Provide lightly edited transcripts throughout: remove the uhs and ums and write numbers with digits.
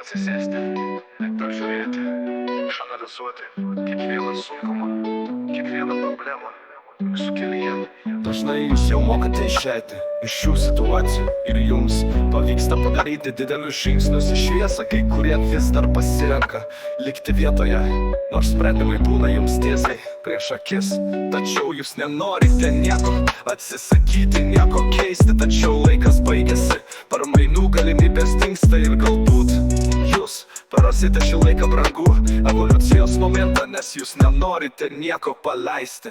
atsisėsti, peržiūrėti, išanalizuoti kiekvieną sunkumą, kiekvieną problemą jūsų kelyje. Dažnai jūs jau mokate išeiti iš šių situacijų ir jums pavyksta padaryti didelius žingsnius į šviesą. Kai kurie vis dar pasirenka likti vietoje, nors sprendimai būna jums tiesiai prieš akis. Tačiau jūs nenorite nieko atsisakyti, nieko keisti. Tačiau laikas baigėsi, permainų galimybės dingsta ir galbūt jūs prarasite šį laiką brangų evoliucijos momentą, nes jūs nenorite nieko paleisti.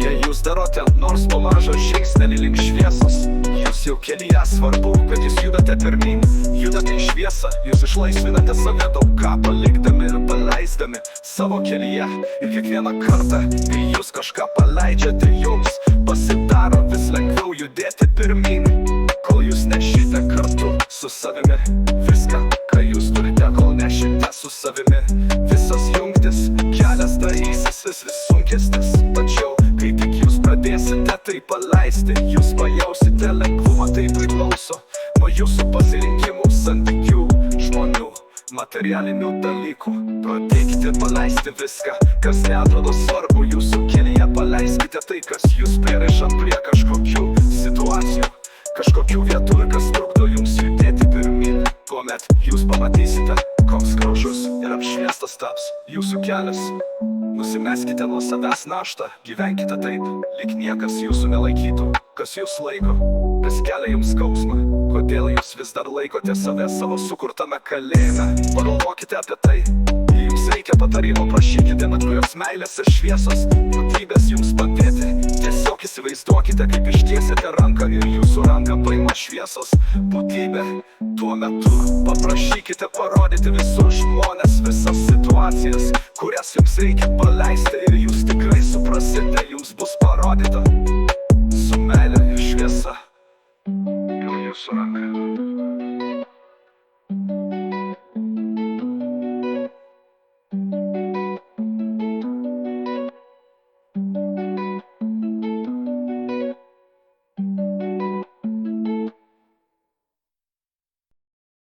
Jei jūs darote nors po mažą žingsnelį link šviesos, jūs jau kelyje, svarbu, kad jūs judate pirmyn, judate į šviesą, jūs išlaisvinate save daug ką palikdami ir paleisdami savo kelyje. Ir kiekvieną kartą, kai jūs kažką paleidžiate, jums pasidaro vis lengviau judėti pirmyn, kol jūs nešite kartu su savimi viską, ką jūs turite, kol nešite su savimi visas jungtis. Kelias darysis vis sunkesnis, tačiau kai tik jūs pradėsite tai paleisti, jūs pajausite lengvumą. Tai priklauso nuo jūsų pasirinkimų, santykių, žmonių, materialinių dalykų. Pradėkite paleisti viską, kas neatrodo svarbu jūsų kelyje. Paleiskite tai, kas jūs pririša prie kažkokių situacijų, kažkokių vietų, kas trukdo jums judėti pirmyn. Tuomet jūs pamatysite, koks gražus ir apšviestas taps jūsų kelias. Nusimeskite nuo savęs naštą, gyvenkite taip, lyg niekas jūsų nelaikytų. Kas jūs laiko, kas kelia jums skausmą, kodėl jūs vis dar laikote save savo sukurtame kalėjime. Pagalvokite apie tai, jei jums reikia patarimo, prašykite natūrios meilės ir šviesos būtybės jums padėti. Tiesiog įsivaizduokite, kaip ištiesite ranką ir jūsų ranką paima šviesos būtybė. Tuo metu paprašykite parodyti visus žmones, visas situacijas, kurias jums reikia paleisti, ir jūs tikrai suprasite, jums bus parodyta su meile ir šviesa. Jau jūsų ranka.